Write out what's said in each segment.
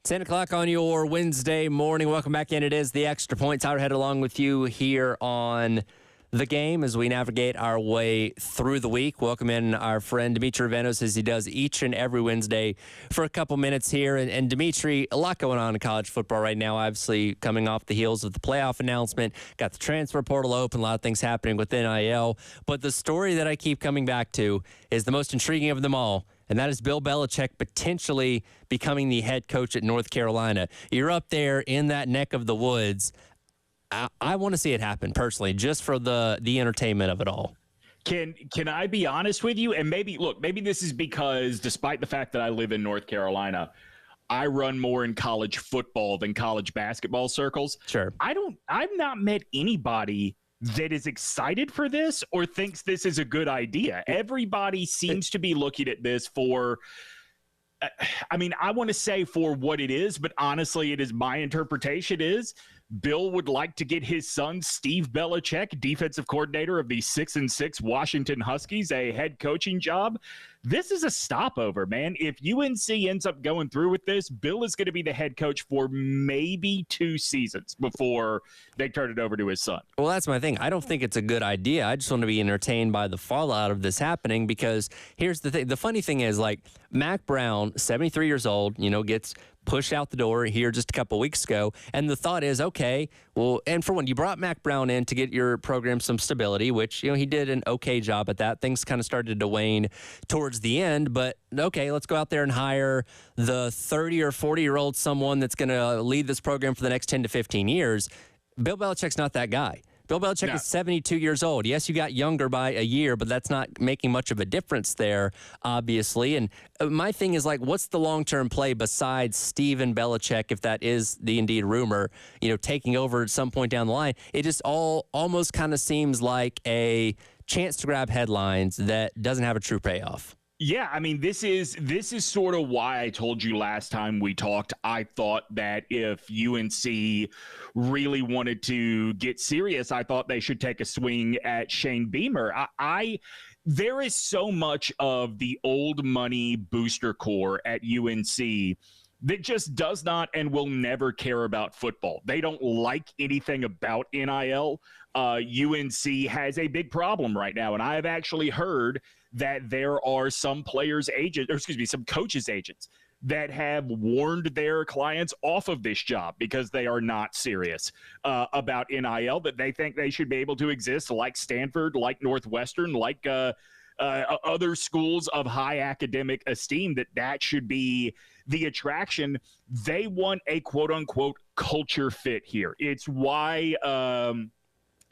10 o'clock on your Wednesday morning. Welcome back in. It is the Extra Point. Tyler Head along with you here on The Game as we navigate our way through the week. Welcome in our friend Dimitri Venos as he does each and every Wednesday for a couple minutes here. And Dimitri, a lot going on in college football right now, obviously coming off the heels of the playoff announcement. Got the transfer portal open, a lot of things happening with NIL. But the story that I keep coming back to is the most intriguing of them all. And that is Bill Belichick potentially becoming the head coach at North Carolina. You're up there in that neck of the woods. I want to see it happen personally, just for the entertainment of it all. Can I be honest with you? And maybe this is because despite the fact that I live in North Carolina, I run more in college football than college basketball circles. Sure. I've not met anybody that is excited for this or thinks this is a good idea. Everybody seems to be looking at this for, I want to say for what it is, but honestly, it is my interpretation is Bill would like to get his son, Steve Belichick, defensive coordinator of the 6-6 Washington Huskies, a head coaching job. This is a stopover, man. If UNC ends up going through with this, Bill is going to be the head coach for maybe 2 seasons before they turn it over to his son. Well, that's my thing. I don't think it's a good idea. I just want to be entertained by the fallout of this happening because here's the thing. The funny thing is, like, Mac Brown, 73 years old, gets pushed out the door here just a couple weeks ago. And the thought is, okay, well, and for one, you brought Mac Brown in to get your program some stability, which, he did an okay job at that. Things kind of started to wane towards the end, but okay, let's go out there and hire the 30 or 40-year-old someone that's going to lead this program for the next 10 to 15 years. Bill Belichick's not that guy. Bill Belichick is 72 years old. Yes, you got younger by a year, but that's not making much of a difference there, obviously. And my thing is, like, what's the long-term play besides Steven Belichick, if that is the indeed rumor, taking over at some point down the line? It just almost kind of seems like a chance to grab headlines that doesn't have a true payoff. Yeah, this is sort of why I told you last time we talked. I thought that if UNC really wanted to get serious, I thought they should take a swing at Shane Beamer. There is so much of the old money booster core at UNC that just does not and will never care about football. They don't like anything about NIL. UNC has a big problem right now, and I have actually heard that there are some some coaches' agents that have warned their clients off of this job because they are not serious about NIL, that they think they should be able to exist like Stanford, like Northwestern, like other schools of high academic esteem, that should be the attraction. They want a quote-unquote culture fit here. It's why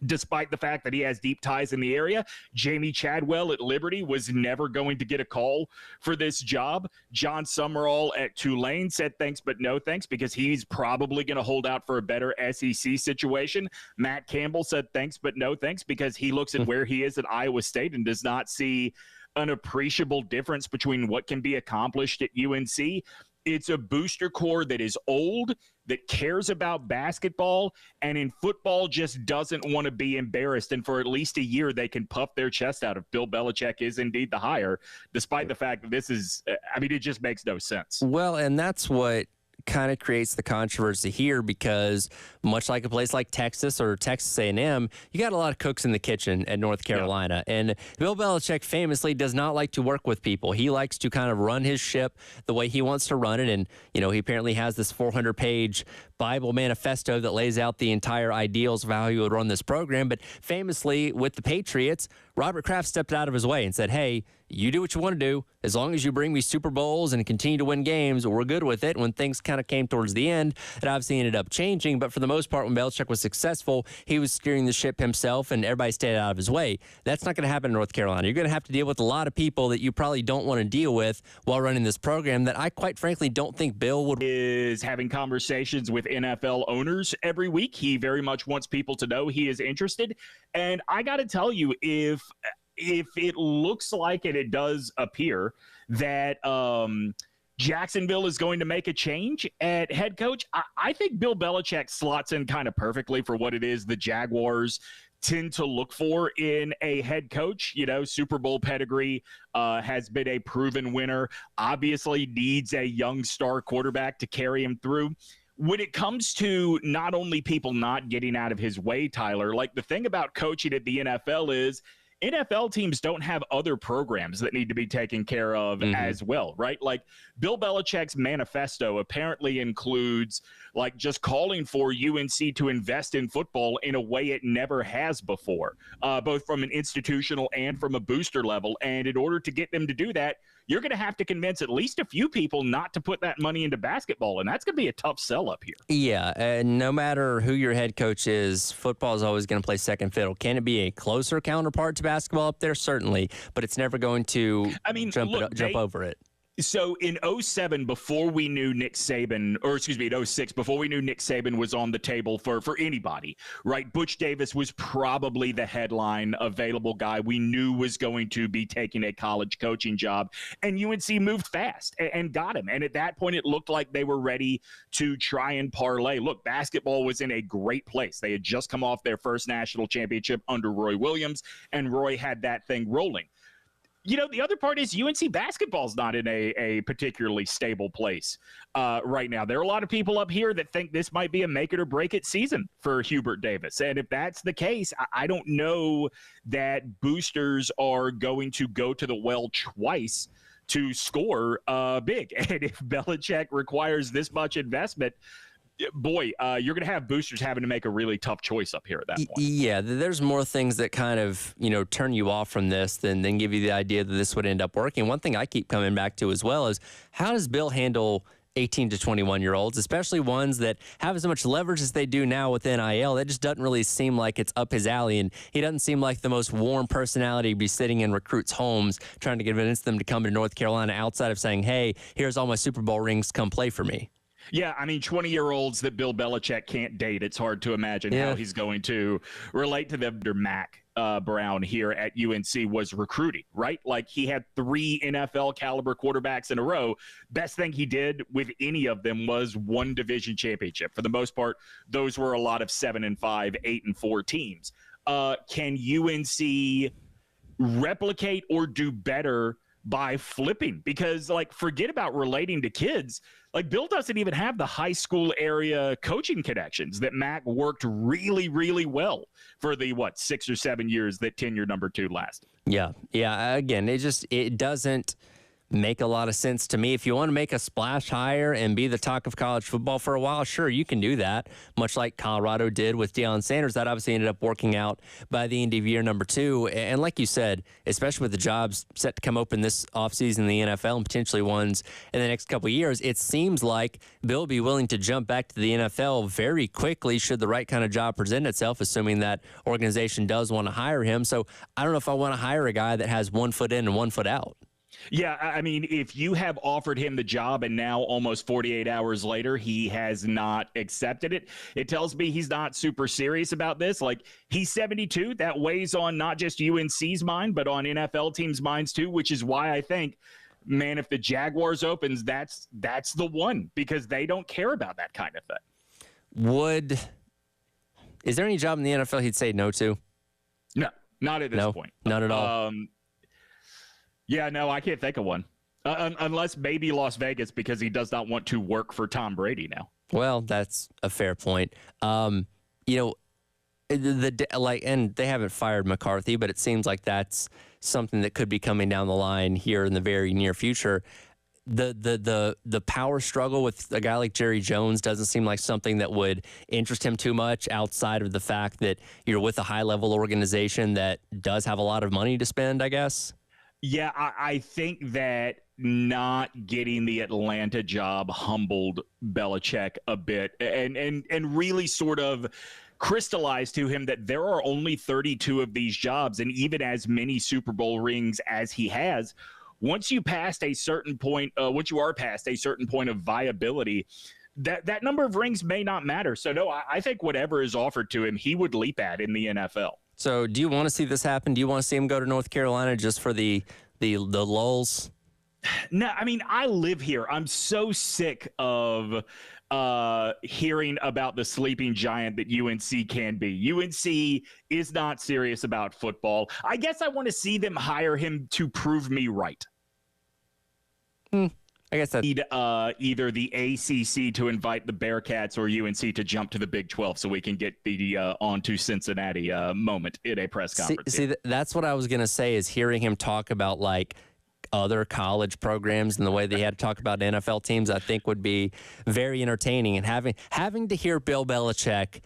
despite the fact that he has deep ties in the area, Jamie Chadwell at Liberty was never going to get a call for this job. John Summerall at Tulane said thanks but no thanks because he's probably going to hold out for a better SEC situation. Matt Campbell said thanks but no thanks because he looks at where he is at Iowa State and does not see an appreciable difference between what can be accomplished at UNC. It's a booster core that is old, that cares about basketball, and in football just doesn't want to be embarrassed. And for at least a year, they can puff their chest out if Bill Belichick is indeed the hire, despite the fact that this is, it just makes no sense. Well, and that's what kind of creates the controversy here because much like a place like Texas or Texas A&M, you got a lot of cooks in the kitchen at North Carolina. Yeah. And Bill Belichick famously does not like to work with people. He likes to kind of run his ship the way he wants to run it. And, he apparently has this 400-page Bible manifesto that lays out the entire ideals of how he would run this program. But famously with the Patriots, Robert Kraft stepped out of his way and said, hey, you do what you want to do. As long as you bring me Super Bowls and continue to win games, we're good with it. When things kind of came towards the end, it obviously ended up changing. But for the most part, when Belichick was successful, he was steering the ship himself and everybody stayed out of his way. That's not going to happen in North Carolina. You're going to have to deal with a lot of people that you probably don't want to deal with while running this program that I quite frankly don't think Bill would. Is having conversations with NFL owners every week. He very much wants people to know he is interested. And I got to tell you, if it looks like it does appear that Jacksonville is going to make a change at head coach, I think Bill Belichick slots in kind of perfectly for what it is the Jaguars tend to look for in a head coach. You know, Super Bowl pedigree, has been a proven winner, obviously needs a young star quarterback to carry him through. When it comes to not only people not getting out of his way, Tyler, like the thing about coaching at the NFL is NFL teams don't have other programs that need to be taken care of as well, right? Like Bill Belichick's manifesto apparently includes like just calling for UNC to invest in football in a way it never has before, both from an institutional and from a booster level. And in order to get them to do that, you're going to have to convince at least a few people not to put that money into basketball. And that's going to be a tough sell up here. Yeah, and no matter who your head coach is, football is always going to play second fiddle. Can it be a closer counterpart to basketball up there? Certainly, but it's never going to jump over it. So in 07, before we knew Nick Saban, or excuse me, in 06, before we knew Nick Saban was on the table for anybody, right? Butch Davis was probably the headline available guy we knew was going to be taking a college coaching job. And UNC moved fast and got him. And at that point, it looked like they were ready to try and parlay. Look, basketball was in a great place. They had just come off their first national championship under Roy Williams, and Roy had that thing rolling. You know, the other part is UNC basketball's not in a particularly stable place right now. There are a lot of people up here that think this might be a make it or break it season for Hubert Davis. And if that's the case, I don't know that boosters are going to go to the well twice to score big. And if Belichick requires this much investment, boy, you're going to have boosters having to make a really tough choice up here at that point. Yeah, there's more things that kind of, turn you off from this than give you the idea that this would end up working. One thing I keep coming back to as well is how does Bill handle 18 to 21-year-olds, especially ones that have as much leverage as they do now with NIL? That just doesn't really seem like it's up his alley, and he doesn't seem like the most warm personality to be sitting in recruits' homes trying to convince them to come to North Carolina outside of saying, hey, here's all my Super Bowl rings, come play for me. Yeah, I mean, 20-year-olds that Bill Belichick can't date, it's hard to imagine how he's going to relate to them. Mac Brown here at UNC was recruiting, right? Like he had 3 NFL caliber quarterbacks in a row. Best thing he did with any of them was one division championship. For the most part, those were a lot of 7-5, 8-4 teams. Can UNC replicate or do better by flipping? Because like, forget about relating to kids. Like Bill doesn't even have the high school area coaching connections that Mac worked really, really well for the 6 or 7 years that tenure number 2 lasted. Yeah. Again, it doesn't make a lot of sense to me. If you want to make a splash hire and be the talk of college football for a while, sure, you can do that, much like Colorado did with Deion Sanders. That obviously ended up working out by the end of year number 2. And like you said, especially with the jobs set to come open this offseason in the NFL and potentially ones in the next couple of years, it seems like Bill will be willing to jump back to the NFL very quickly should the right kind of job present itself, assuming that organization does want to hire him. So I don't know if I want to hire a guy that has 1 foot in and 1 foot out. Yeah, I mean, if you have offered him the job and now almost 48 hours later he has not accepted it, it tells me he's not super serious about this. Like, he's 72. That weighs on not just UNC's mind, but on NFL teams' minds too, which is why I think, man, if the Jaguars opens, that's the one, because they don't care about that kind of thing. Is there any job in the NFL he'd say no to? No, not at this point. Not at all. Yeah, no, I can't think of one. Unless maybe Las Vegas, because he does not want to work for Tom Brady now. Well, that's a fair point. And they haven't fired McCarthy, but it seems like that's something that could be coming down the line here in the very near future. The power struggle with a guy like Jerry Jones doesn't seem like something that would interest him too much, outside of the fact that you're with a high-level organization that does have a lot of money to spend, I guess. Yeah, I think that not getting the Atlanta job humbled Belichick a bit and really sort of crystallized to him that there are only 32 of these jobs, and even as many Super Bowl rings as he has, once you are past a certain point of viability, that number of rings may not matter. So no, I think whatever is offered to him, he would leap at in the NFL. So do you want to see this happen? Do you want to see him go to North Carolina just for the lulz? No, I mean, I live here. I'm so sick of hearing about the sleeping giant that UNC can be. UNC is not serious about football. I guess I want to see them hire him to prove me right. I guess that's Either the ACC to invite the Bearcats or UNC to jump to the Big 12 so we can get the on to Cincinnati moment in a press conference. See, that's what I was going to say is hearing him talk about like other college programs and the way they had to talk about NFL teams, I think would be very entertaining. And having to hear Bill Belichick,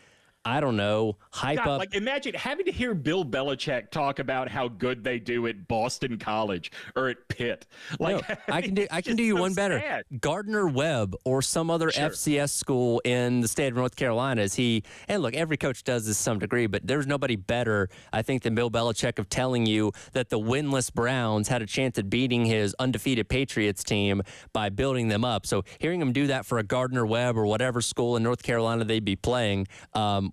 I don't know, hype up. Like, imagine having to hear Bill Belichick talk about how good they do at Boston College or at Pitt. Like, no, I can do you one better. Sad. Gardner Webb or some other FCS school in the state of North Carolina. And look, every coach does this to some degree, but there's nobody better, I think, than Bill Belichick of telling you that the winless Browns had a chance at beating his undefeated Patriots team by building them up. So hearing him do that for a Gardner Webb or whatever school in North Carolina they'd be playing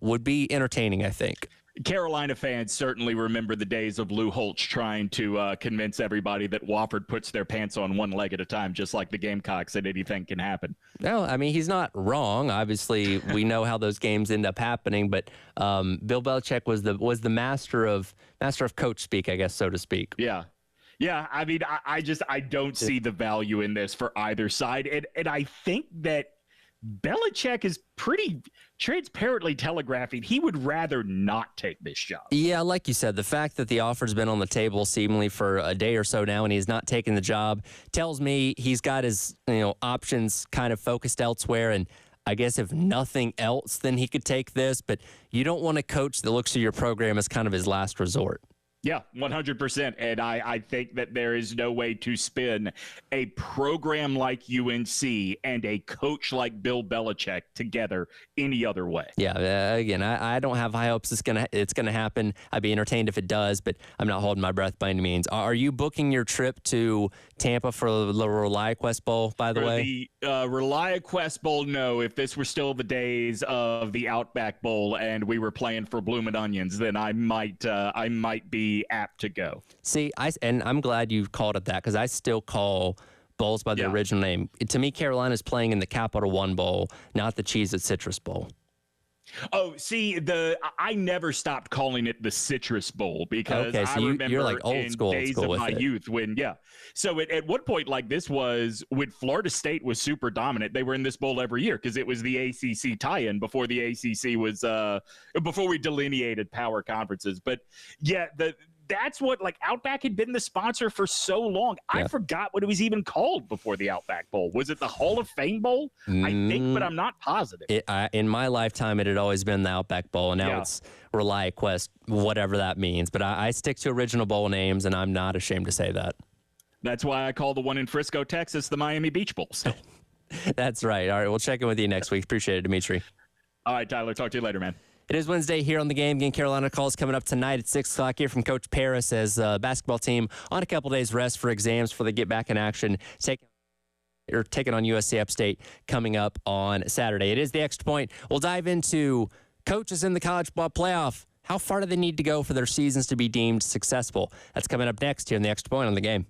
would be entertaining, I think. Carolina fans certainly remember the days of Lou Holtz trying to convince everybody that Wofford puts their pants on one leg at a time, just like the Gamecocks, and anything can happen. No, I mean, he's not wrong. Obviously, we know how those games end up happening, but Bill Belichick was the master of coach speak, I guess, so to speak. Yeah. Yeah, I mean, I don't see the value in this for either side. And I think that Belichick is pretty transparently telegraphing he would rather not take this job. Yeah, like you said, the fact that the offer's been on the table seemingly for a day or so now and he's not taking the job tells me he's got his options kind of focused elsewhere. And I guess if nothing else, then he could take this. But you don't want a coach that looks at your program as kind of his last resort. Yeah, 100%. And I think that there is no way to spin a program like UNC and a coach like Bill Belichick together any other way. Yeah, again, I don't have high hopes it's gonna happen. I'd be entertained if it does, but I'm not holding my breath by any means. Are you booking your trip to Tampa for the ReliaQuest Bowl, by the way? The ReliaQuest Bowl, no. If this were still the days of the Outback Bowl and we were playing for Bloomin' Onions, then I might be apt to go. See, and I'm glad you called it that because I still call bowls by the original name. To me, Carolina's playing in the Capital One Bowl, not the Cheez-It Citrus Bowl. Oh, see, I never stopped calling it the Citrus Bowl because I remember you're like old school days of my youth when, So at one point, like this was when Florida State was super dominant. They were in this bowl every year because it was the ACC tie-in before the ACC was before we delineated power conferences. But yeah, that's what, like, Outback had been the sponsor for so long. I forgot what it was even called before the Outback Bowl. Was it the Hall of Fame Bowl? I think, but I'm not positive. In my lifetime, it had always been the Outback Bowl, and now it's ReliaQuest, whatever that means. But I stick to original bowl names, and I'm not ashamed to say that. That's why I call the one in Frisco, Texas, the Miami Beach Bowl. So. That's right. All right, we'll check in with you next week. Appreciate it, Dimitri. All right, Tyler. Talk to you later, man. It is Wednesday here on the game. Again, Carolina calls coming up tonight at 6 o'clock here from Coach Paris as basketball team on a couple days rest for exams before they get back in action. Taking on USC Upstate coming up on Saturday. It is the Extra Point. We'll dive into coaches in the college ball playoff. How far do they need to go for their seasons to be deemed successful? That's coming up next here in the Extra Point on the game.